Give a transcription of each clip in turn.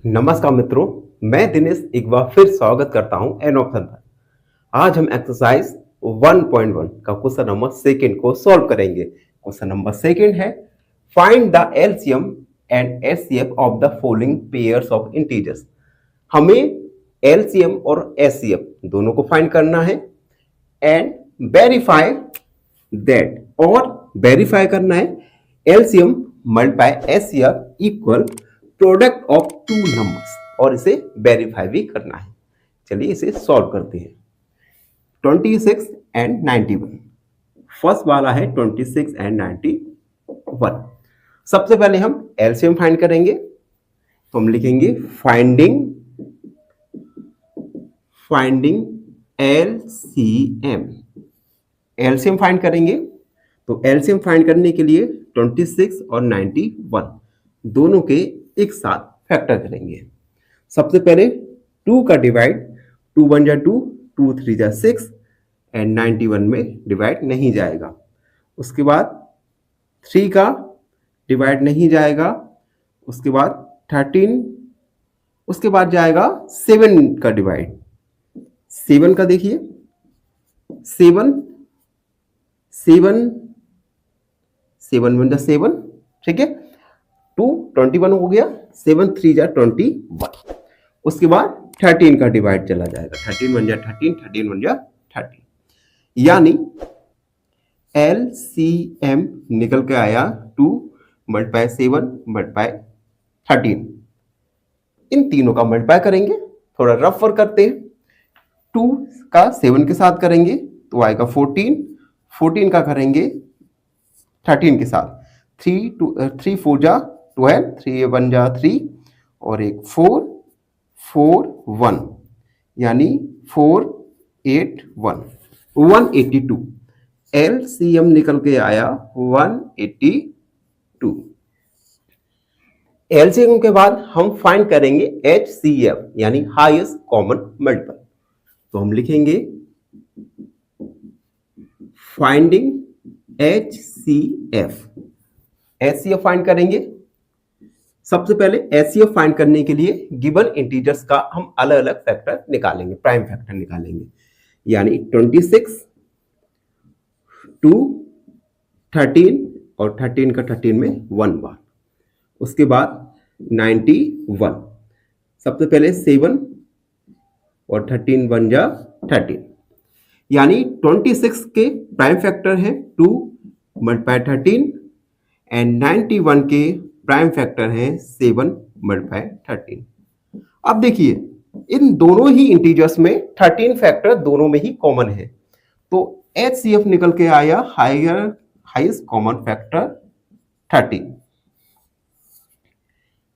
नमस्कार मित्रों, मैं दिनेश एक बार फिर स्वागत करता हूं एन ऑप्शन पर। आज हम एक्सरसाइज 1.1 का क्वेश्चन नंबर सेकंड को सॉल्व करेंगे। क्वेश्चन नंबर सेकंड है find the LCM and HCF of the following pairs of integers. हमें एलसीएम और एचसीएफ दोनों को फाइंड करना है एंड वेरीफाई दैट, और वेरीफाई करना है LCM multiply HCF equal product of two numbers, और इसे वेरीफाई भी करना है। चलिए इसे सॉल्व करते हैं। 26 एंड 91, फर्स्ट वाला है 26 एंड 91। सबसे पहले हम एलसीएम फाइंड करेंगे, तो हम लिखेंगे फाइंडिंग एलसीएम। एलसीएम फाइंड करेंगे, तो एलसीएम फाइंड करने के लिए 26 और 91 दोनों के एक साथ फैक्टर करेंगे। सबसे पहले 2 का डिवाइड, 2 1 जा 2, 2 3 जा 6 एंड 91 में डिवाइड नहीं जाएगा। उसके बाद 3 का डिवाइड नहीं जाएगा। उसके बाद 13, उसके बाद जाएगा 7 का डिवाइड। 7 का देखिए, 7 7 1 जा 7, ठीक है। 2 21 हो गया, 7 3 जा 21। उसके बाद 13 का डिवाइड चला जाएगा, 13 1 जा 13, 13 1 जा 13, यानी एलसीएम निकल के आया 2 मल्टीप्लाई 7 मल्टीप्लाई 13। इन तीनों का मल्टीप्लाई करेंगे, थोड़ा रफ वर्क करते हैं। 2 का 7 के साथ करेंगे तो आएगा 14, 14 का करेंगे 13 के साथ, 3 4 जा 12, 3 1 जा 3 और एक 4 4 1, यानी 4 8 1 182। एलसीएम निकल के आया 182। एलसीएम के बाद हम फाइंड करेंगे एचसीएफ यानी हाईएस्ट कॉमन मल्टीपल। तो हम लिखेंगे फाइंडिंग एचसीएफ। एचसीएफ फाइंड करेंगे। सबसे पहले एचसीएफ फाइंड करने के लिए गिवन इंटीजर्स का हम अलग अलग फैक्टर निकालेंगे, प्राइम फैक्टर निकालेंगे, यानी 26 2 13 और 13 का 13 में 1 बार। उसके बाद 91, सबसे पहले 7 और 13 1 जा 13, यानी 26 के प्राइम फैक्टर है 2 मल्टीप्लाई 13 एंड 91 के प्राइम फैक्टर है 7 मल्टीप्लाई 13। अब देखिए इन दोनों ही इंटीजर्स में 13 फैक्टर दोनों में ही कॉमन है, तो एचसीएफ निकल के आया हाईएस्ट कॉमन फैक्टर 13।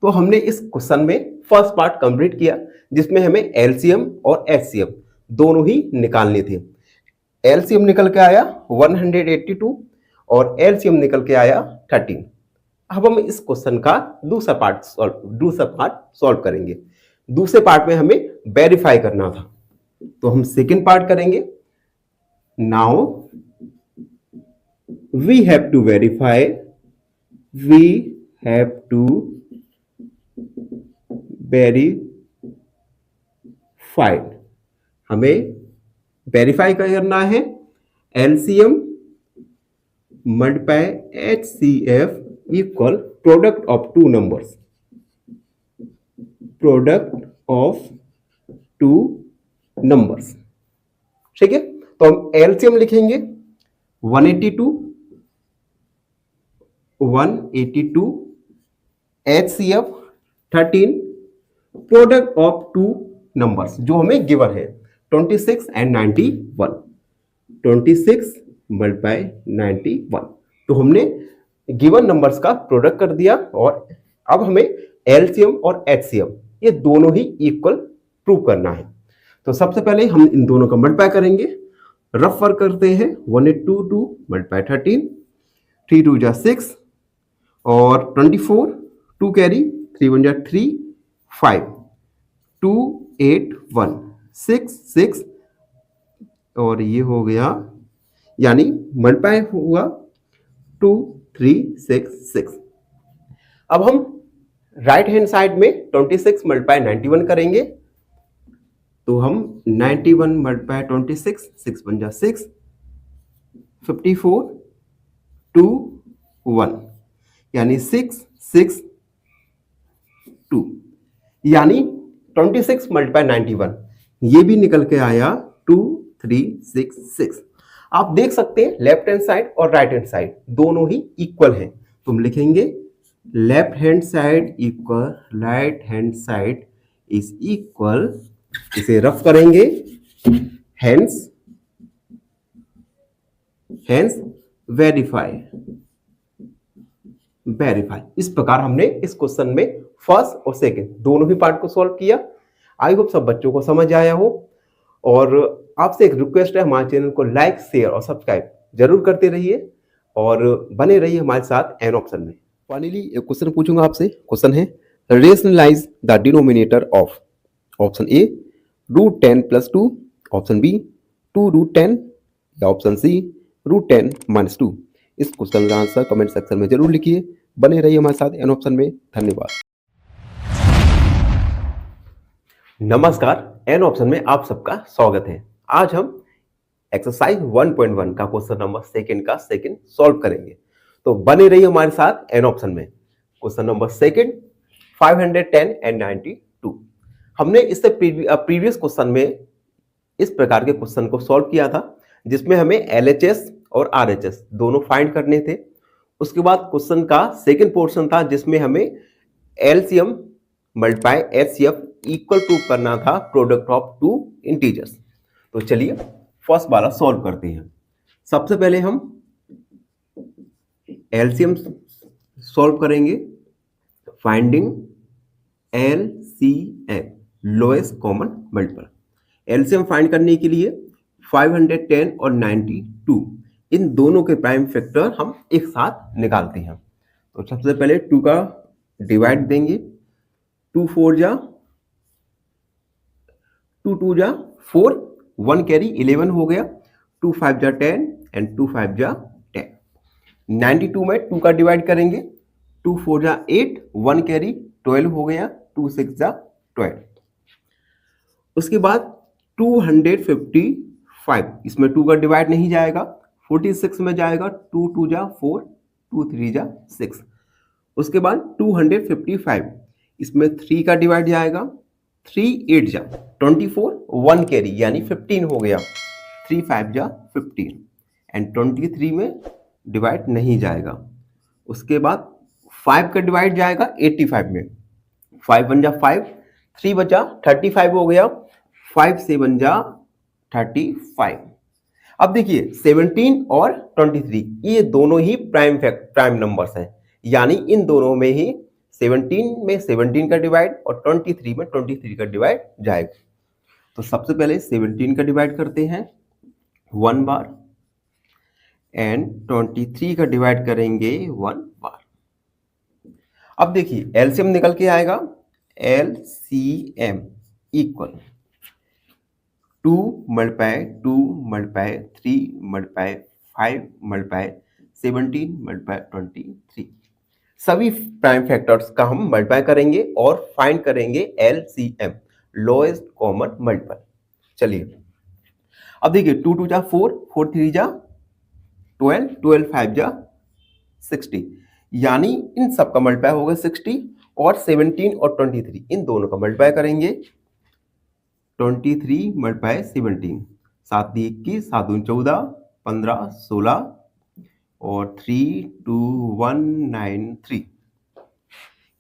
तो हमने इस क्वेश्चन में फर्स्ट पार्ट कंप्लीट किया, जिसमें हमें एलसीएम और एचसीएफ दोनों ही निकालने थे। एलसीएम निकल के आया 182 और एलसीएम निकल के आया 13। अब हम इस क्वेश्चन का दूसरा पार्ट सॉल्व करेंगे। दूसरे पार्ट में हमें वेरीफाई करना था, तो हम सेकंड पार्ट करेंगे। Now we have to verify, हमें वेरीफाई करना है LCM multiply HCF equal product of two numbers, ठीक है। तो हम एलसीएम लिखेंगे 182 HCF 13, product of two numbers जो हमें गिवन है 26 एंड 91, 26 मल्टीप्लाई 91। तो हमने गिवन नंबर्स का प्रोडक्ट कर दिया, और अब हमें एलसीएम और एचसीएफ ये दोनों ही इक्वल प्रूव करना है। तो सबसे पहले हम इन दोनों का मल्टीप्लाई करेंगे, रफ वर्क करते हैं। 182 मल्टीप्लाई 13, 3 2 जा 6 और 24, 2 कैरी, 3 1 जा 3 5, 2 8 1 6 6 और ये हो गया, यानी मल्टीप्लाई हुआ 2 3 6 6। अब हम राइट हैंड साइड में 26 मल्टीप्लाई 91 करेंगे तो हम 91 मल्टीप्लाई 26, 6 बन जा 6, 54, 2, 1 यानी 6, 6, 2 यानी 26 मल्टीप्लाई 91 ये भी निकल के आया 2366। आप देख सकते हैं लेफ्ट हैंड साइड और राइट हैंड साइड दोनों ही इक्वल हैं। तुम लिखेंगे left hand side equal right hand side is equal, इसे रफ करेंगे हेंस वेरीफाई। इस प्रकार हमने इस क्वेश्चन में फर्स्ट और सेकंड दोनों ही पार्ट को सॉल्व किया। आई होप सब बच्चों को समझ आया हो। और आपसे एक रिक्वेस्ट है, हमारे चैनल को लाइक, शेयर और सब्सक्राइब जरूर करते रहिए और बने रहिए हमारे साथ एन ऑप्शन में। फाइनली एक क्वेश्चन पूछूंगा आपसे। क्वेश्चन है rationalise the denominator of option A √10 + 2, option B 2√10 या ऑप्शन सी √10 - 2। इस क्वेश्चन का आंसर कमेंट सेक्शन में जरूर लिखिए। बने रहिए हमारे साथ एन ऑप्शन में। धन्यवाद। नमस्कार, एन ऑप्शन में आप सबका स्वागत है। आज हम एक्सरसाइज 1.1 का क्वेश्चन नंबर सेकंड का सेकंड सॉल्व करेंगे, तो बने रहिए हमारे साथ एन ऑप्शन में। Question number second 510 and 92। हमने इससे प्रीवियस क्वेश्चन में इस प्रकार के क्वेश्चन को सॉल्व किया था जिसमें हमें LHS और RHS दोनों फाइंड करने थे। उसके बाद क्वेश्चन का सेकंड पोर्शन था जिसमें हमें LCM multiply HCF equal to करना था प्रोडक्ट ऑफ टू इंटीजर्स। तो चलिए फर्स्ट वाला सॉल्व करते हैं। सबसे पहले हम LCM सॉल्व करेंगे। Finding LCM lowest common multiple. LCM find करने के लिए 510 और 92 इन दोनों के प्राइम फैक्टर हम एक साथ निकालते हैं। तो सबसे पहले 2 का डिवाइड देंगे। 2 4 जा 2 2 जा 4, 1 कैरी 11 हो गया। 2 5 जा 10 एंड 2 5 जा 10। 92 में 2 का डिवाइड करेंगे। 2 4 जा 8, 1 कैरी 12 हो गया। 2 6 जा 12। उसके बाद 255, इसमें 2 का डिवाइड नहीं जाएगा। 46 में जाएगा। 2 2 जा 4, 2 3 जा 6। उसके बाद 255, इसमें 3 का डिवाइड जाएगा। 3 8 जा 24, 1 कैरी यानी 15 हो गया। 3 5 जा 15 एंड 23 में डिवाइड नहीं जाएगा। उसके बाद 5 का डिवाइड जाएगा 85 में। 5 1 जा 5, 3 बचा 35 हो गया। 5 7 जा 35। अब देखिए 17 और 23 ये दोनों ही प्राइम नंबर्स हैं, यानी इन दोनों में ही 17 में 17 का डिवाइड और 23 में 23 का डिवाइड जाएगा। तो सबसे पहले 17 का डिवाइड करते हैं 1 बार एंड 23 का डिवाइड करेंगे 1 बार। अब देखिए एलसीएम निकल के आएगा। LCM equal 2 multiply 2 multiply 3 multiply 5 multiply 17 multiply 23। सभी प्राइम फैक्टर्स का हम मल्टीप्लाई करेंगे और फाइंड करेंगे LCM लोएस्ट कॉमन मल्टीपल। चलिए अब देखिए 2 2 जा 4, 4 3 जा 12, 12 5 जा 60, यानी इन सब का मल्टीप्लाई होगा 60 और 17 और 23 इन दोनों का मल्टीप्लाई करेंगे। 23 मल्टीप्लाई 17, 7 21, 7 दूनी 14, 15 16 और 3 2 1 9 3।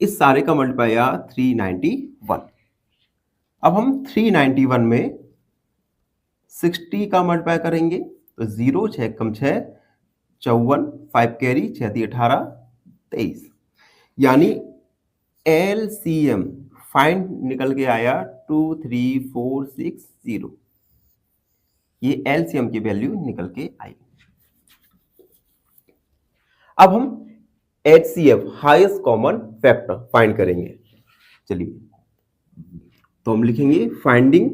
इस सारे का मल्टीप्लाई आया 391। अब हम 391 में 60 का मल्टीप्लाई करेंगे तो 0 6 कम 6 54, 5 कैरी 6 × 18 23, यानी LCM फाइंड निकल के आया 23460। ये LCM की वैल्यू निकल के आई। अब हम HCF highest common factor find करेंगे। चलिए तो हम लिखेंगे finding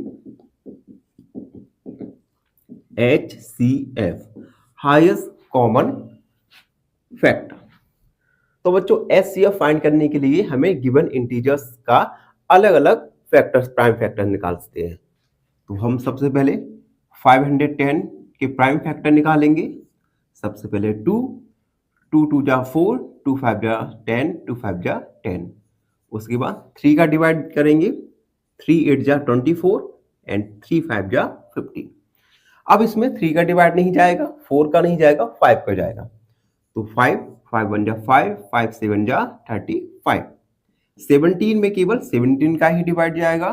HCF highest common factor. तो बच्चों HCF फाइंड करने के लिए हमें गिवन इंटीजर्स का अलग अलग फैक्टर्स प्राइम फैक्टर निकालते हैं। तो हम सबसे पहले 510 के प्राइम फैक्टर निकालेंगे। सबसे पहले 2 2 जा 4, 2 5 जा 10, 2 5 जा 10। उसके बाद 3 का डिवाइड करेंगे, 3 8 जा 24 एंड 3 5 जा 50। अब इसमें 3 का डिवाइड नहीं जाएगा, 4 का नहीं जाएगा, 5 का जाएगा। तो 5 5 1 जा 5, 5 7 जा 35। 17 में केवल 17 का ही डिवाइड जाएगा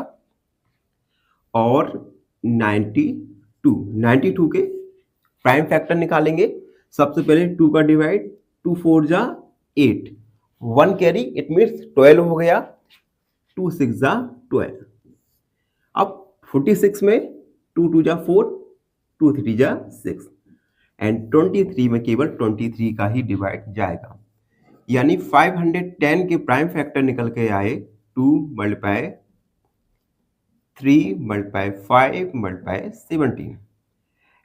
और 92 के प्राइम फैक्टर निकालेंगे। सबसे पहले 2 का डिवाइड, 2 4 जा 8, 1 कैरी, इट मीन्स 12 हो गया, 2 6 जा 12। अब 46 में 2 2 जा 4, 2 3 जा 6 एंड 23 में केवल 23 का ही डिवाइड जाएगा। यानी 510 के प्राइम फैक्टर निकल के आए 2 मल्टीप्लाई 3 मल्टीप्लाई 5 मल्टीप्लाई 17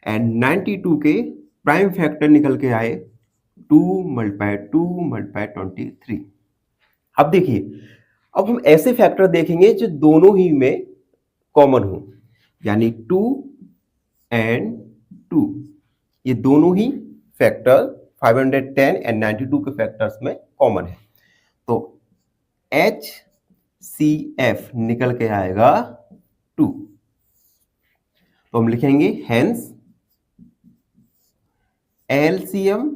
एंड 92 के प्राइम फैक्टर निकल के आए 2 मल्टीप्लाई 2 मल्टीप्लाई 23। अब देखिए, अब हम ऐसे फैक्टर देखेंगे जो दोनों ही में कॉमन हो, यानी 2 एंड 2, ये दोनों ही फैक्टर 510 एंड 92 के फैक्टर्स में कॉमन है। तो HCF निकल के आएगा 2। तो हम लिखेंगे हेंस LCM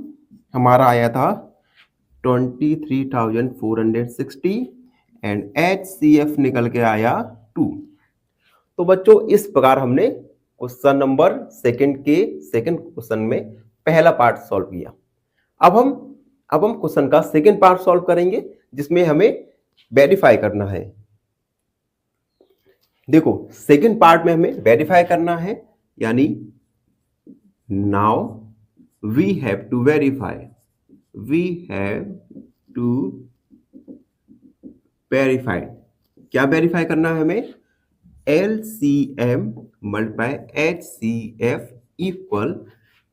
हमारा आया था 23,460 एंड HCF निकल के आया 2। तो बच्चों इस प्रकार हमने क्वेश्चन नंबर सेकंड क्वेश्चन में पहला पार्ट सॉल्व किया। अब हम क्वेश्चन का सेकंड पार्ट सॉल्व करेंगे जिसमें हमें वेरीफाई करना है। देखो सेकंड पार्ट में हमें वेरीफाई करना है, यानी now we have to verify, क्या वेरीफाई करना है हमें? LCM multiply HCF equal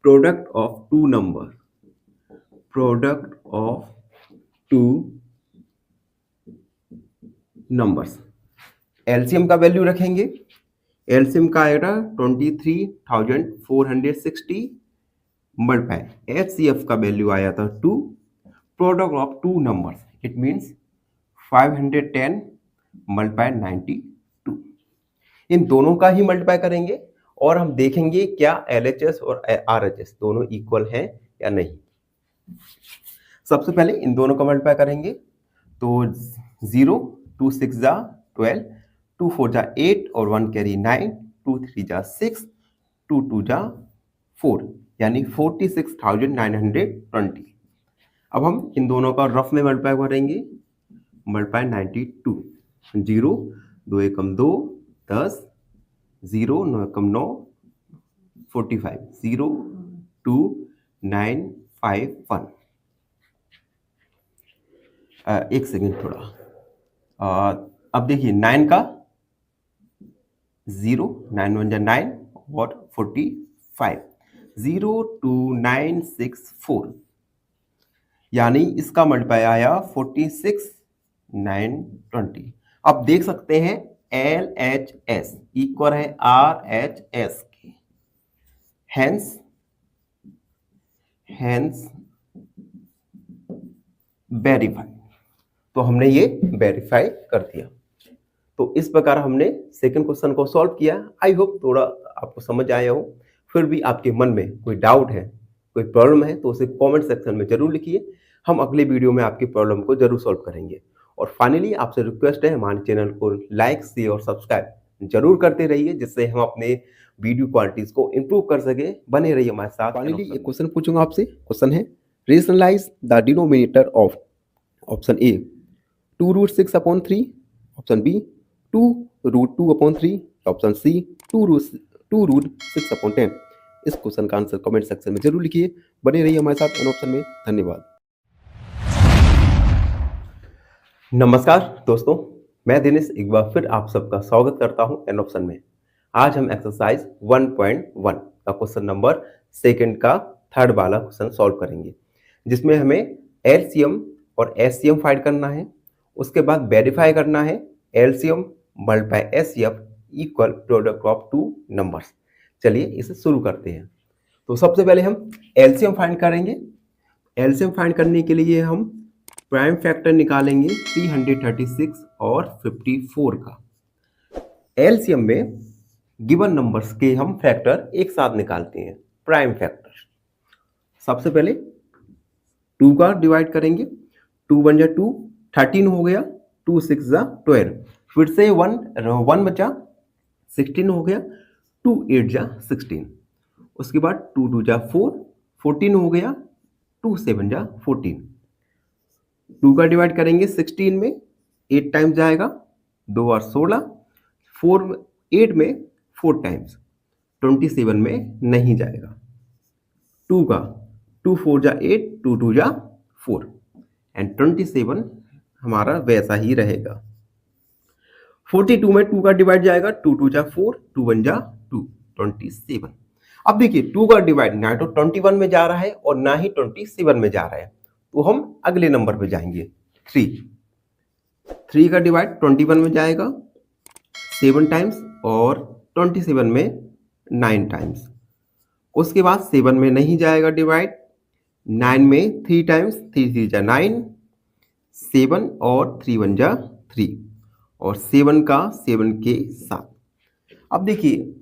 product of two number, product of two numbers. LCM का वैल्यू रखेंगे, LCM का आएगा 23,460 मल्टीप्लाई HCF का वैल्यू आया था 2, product of two numbers, it means 510 multiply 92। इन दोनों का ही मल्टीप्लाई करेंगे और हम देखेंगे क्या LHS और RHS दोनों इक्वल हैं या नहीं। सबसे पहले इन दोनों का मल्टीप्लाई करेंगे, तो 0 2 6 जा 12, 2 4 जा 8 और 1 कैरी 9, 2 3 जा 6, 2 2 जा 4, यानी 46,920। अब हम इन दोनों का रफ में मल्टीप्लाई करेंगे, मल्टीप्लाई 92, 0 2 एकम 2 10, 0 9 एकम 9 45, 0 2 9 5 1। एक सेकेंड थोड़ा, अब देखिए 9 का 0 9 1 जा 9 और 45, 0 2 9 6 4, यानी इसका मल्टीप्लाई आया 46,920। अब देख सकते हैं LHS इक्वल है RHS के, हेंस वेरीफाई। तो हमने ये वेरीफाई कर दिया। तो इस प्रकार हमने सेकंड क्वेश्चन को सॉल्व किया। आई होप थोड़ा आपको समझ आया हो। फिर भी आपके मन में कोई डाउट है, कोई प्रॉब्लम है, तो उसे कमेंट सेक्शन में जरूर लिखिए। हम अगले वीडियो में आपकी प्रॉब्लम को जरूर सॉल्व करेंगे। और फाइनली आपसे रिक्वेस्ट है, हमारे चैनल को लाइक शेयर और सब्सक्राइब जरूर करते रहिए, जिससे हम अपने वीडियो क्वालिटीज को इंप्रूव कर सके। बने रहिए हमारे साथ। फाइनली एक क्वेश्चन पूछूंगा आपसे। क्वेश्चन है, rationalise the denominator of option A 2√6/3, option B 2√2/3, option C 2√6/10। इस क्वेश्चन का आंसर कमेंट सेक्शन में जरूर लिखिए। बने रहिए हमारे साथ एन ऑप्शन में। धन्यवाद। नमस्कार दोस्तों, मैं दिनेश एक बार फिर आप सबका स्वागत करता हूं एन ऑप्शन में। आज हम एक्सरसाइज 1.1 का क्वेश्चन नंबर सेकंड का थर्ड वाला क्वेश्चन सॉल्व करेंगे, जिसमें हमें LCM और एचसीएफ फाइंड करना है। उसके बाद वेरीफाई करना है LCM multiply HCF equal product of two numbers. चलिए इसे शुरू करते हैं। तो सबसे पहले हम एलसीएम फाइंड करेंगे। एलसीएम फाइंड करने के लिए हम प्राइम फैक्टर निकालेंगे 336 और 54 का। एलसीएम में गिवन नंबर्स के हम फैक्टर एक साथ निकालते हैं, प्राइम फैक्टर। सबसे पहले 2 का डिवाइड करेंगे, 2 1 जा 2, 13 हो गया, 2 6 जा 12, फिर से 1 बचा, 16 हो गया, 2 8 जा 16, उसके बाद 2 2 जा 4, 14 हो गया, 2 7 जा 14। 2 का डिवाइड करेंगे 16 में, 8 टाइम्स जाएगा, 2 और 16, 8 में 4 टाइम्स, 27 में नहीं जाएगा। 2 का 2 4 जा 8, 2 2 जा 4 एंड 27 हमारा वैसा ही रहेगा। 42 में 2 का डिवाइड जाएगा, 2 2 जा 4, 2 1 जा 2, 27। अब देखिए 2 का डिवाइड ना तो 21 में जा रहा है और ना ही 27 में जा रहा है, तो हम अगले नंबर पे जाएंगे 3 का डिवाइड 21 में जाएगा 7 टाइम्स और 27 में 9 टाइम्स। उसके बाद 7 में नहीं जाएगा डिवाइड, 9 में 3 टाइम्स, 3 3 जा 9, 7 और 3 1 जा 3 और 7 का 7 के साथ। अब देखिए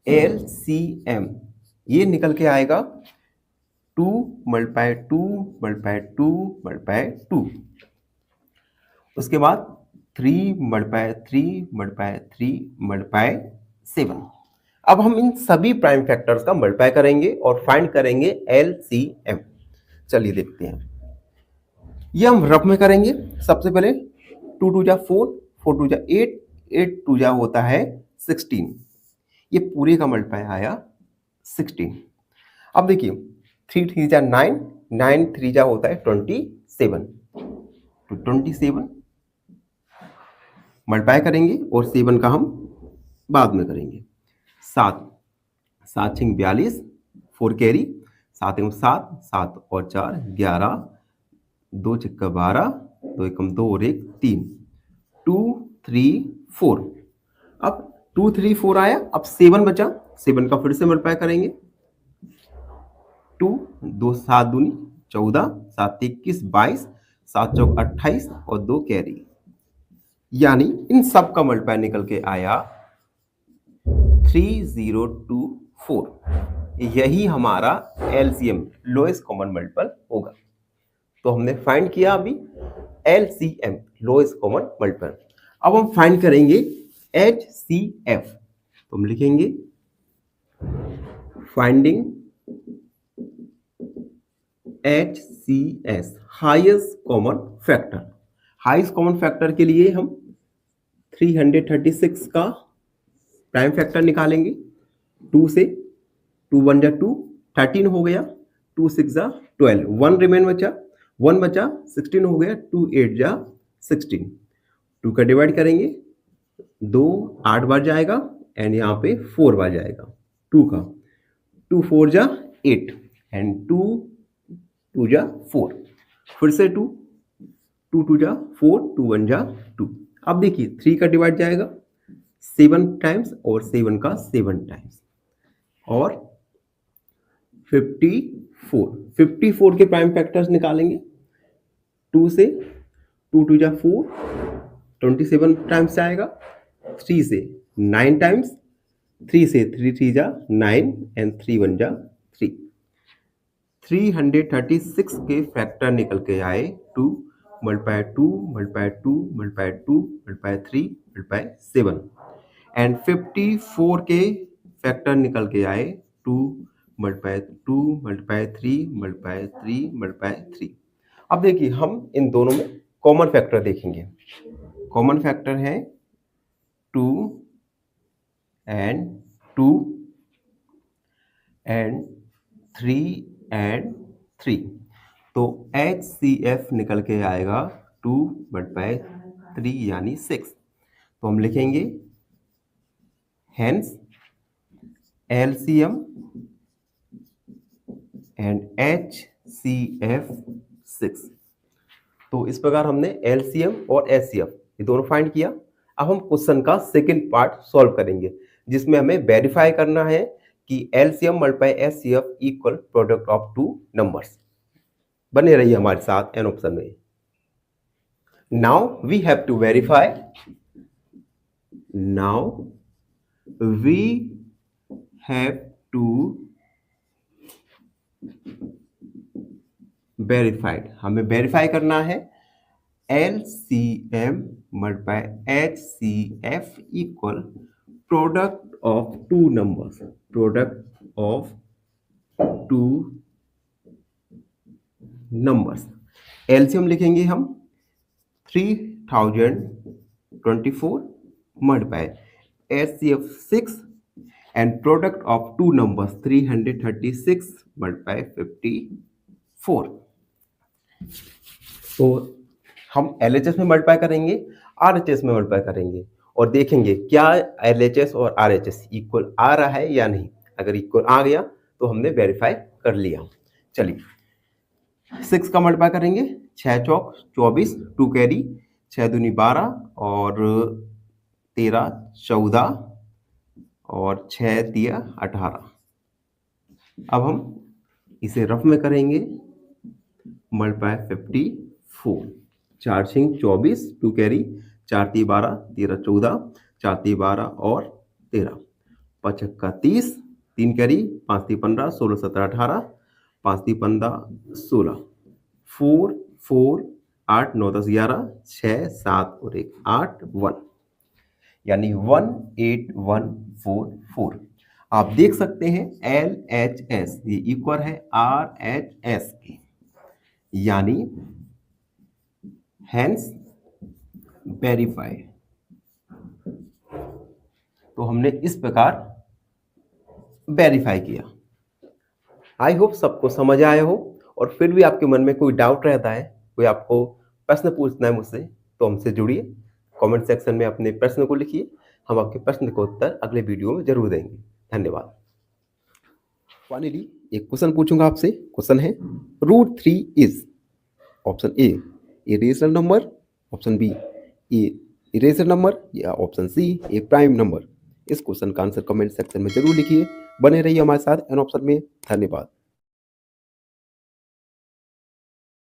एलसीएम ये निकल के आएगा 2 मल्टीप्लाई 2 मल्टीप्लाई 2 मल्टीप्लाई 2, उसके बाद 3 मल्टीप्लाई 3 मल्टीप्लाई 3 मल्टीप्लाई 7। अब हम इन सभी प्राइम फैक्टर्स का मल्टीप्लाई करेंगे और फाइंड करेंगे एलसीएम। चलिए देखते हैं, ये हम रफ में करेंगे। सबसे पहले 2 2 जा 4, 4 2 जा 8, 8 2 जा होता है 16, ये पूरे का मल्टीप्लाई आया 16। अब देखिए 3 3 जा 9, 9 3 जा होता है 27, तो 27 मल्टीप्लाई करेंगे और 7 का हम बाद में करेंगे। 7 7 6 42, 4 कैरी, 7 1 7, 7 और 4 11, 2 6 12, 2 1 2 और 1 3, 2 3 4। अब 2 3 4 आया, अब 7 बचा, 7 का फिर से मल्टीप्लाई करेंगे। 2 2 7 दूनी 14, 7 21 22, 7 चौक 28 और 2 कैरी, यानी इन सब का मल्टीप्लाई निकल के आया 3024। यही हमारा एलसीएम लोएस्ट कॉमन मल्टीपल होगा। तो हमने फाइंड किया अभी एलसीएम लोएस्ट कॉमन मल्टीपल। अब हम फाइंड करेंगे एचसीएफ। तो हम लिखेंगे finding HCS highest common factor. Highest common factor के लिए हम 336 का प्राइम फैक्टर निकालेंगे। 2 से 2 1 जा 2, 13 हो गया, 2 6 जा 12, 1 रिमेन बचा, 1 बचा, 16 हो गया, 2 8 जा 16। 2 का डिवाइड करेंगे, 2 8 बार जाएगा एंड यहाँ पे 4 बार जाएगा। 2 का 2 4 जा 8 एंड 2 2 जा 4, फिर से 2 2 2 जा 4, 2 1 जा 2। अब देखिए 3 का डिवाइड जाएगा 7 टाइम्स और 7 का 7 टाइम्स और 54 के प्राइम फैक्टर्स निकालेंगे। 2 से 2 2 जा 4, 27 टाइम्स जाएगा, 3 से 9 टाइम्स, 3 से 3 3 जा 9 एंड 3 1 जा 3। 336 के फैक्टर निकल के आए 2 multiply 2 multiply 2 multiply 2 multiply 3 multiply 7 and 54 के फैक्टर निकल के आए 2 मल्टीप्लाई 2 मल्टीप्लाई 3 मल्टीप्लाई 3 मल्टीप्लाई 3। अब देखिए हम इन दोनों में कॉमन फैक्टर देखेंगे। कॉमन फैक्टर है 2 एंड 2 एंड 3 एंड 3, तो HCF निकल के आएगा 2 मल्टीप्लाई 3 यानी 6। तो हम लिखेंगे हेंस LCM एंड HCF 6। तो इस प्रकार हमने एलसीएम और एचसीएफ ये दोनों फाइंड किया। अब हम क्वेश्चन का सेकंड पार्ट सॉल्व करेंगे, जिसमें हमें वेरीफाई करना है कि LCM multiply HCF equal product of two numbers. बने रहिए हमारे साथ एन ऑप्शन में। Now we have to verify, now we have to verified, हमें वेरीफाई करना है LCM multiply HCF equal product of two numbers, product of two numbers. LCM लिखेंगे हम 3024 multiply HCF 6 and product of two numbers 336 multiply 54। तो हम LHS में multiply करेंगे, RHS में मल्टीप्लाई करेंगे और देखेंगे क्या LHS और RHS इक्वल आ रहा है या नहीं। अगर इक्वल आ गया तो हमने वेरीफाई कर लिया। चलिए 6 का मल्टीप्लाई करेंगे, 6 चौक 24, 2 कैरी, 6 दूनी 12 और 13 14 और 6 दिया 18। अब हम इसे रफ में करेंगे, मल्टीप्लाई 54, 4 6 24, 2 कैरी, 4 3 12, 13 14, 4 3 12 और 13, 5 का 30, 3 कैरी, 5 3 15, 16 17 18, 5 3 15 16, 4 4 8 9 10 11, 6 7 और 1 8 1, यानी 18144। आप देख सकते हैं LHS ये इक्वल है RHS के, यानी हैंस वेरीफाइड। तो हमने इस प्रकार वेरीफाई किया। आई होप सबको समझ आया हो, और फिर भी आपके मन में कोई डाउट रहता है, कोई आपको प्रश्न पूछना है मुझसे, तो हमसे जुड़िए, कमेंट सेक्शन में अपने प्रश्न को लिखिए। हम आपके प्रश्न का उत्तर अगले वीडियो में जरूर देंगे। धन्यवाद। फाइनली एक क्वेश्चन पूछूंगा आपसे। क्वेश्चन है √3 is option A irrational number, option B irrational number, या option C a prime number. इस क्वेश्चन का आंसर कमेंट सेक्शन में जरूर लिखिए। बने रहिए हमारे साथ एन ऑप्शन में। धन्यवाद।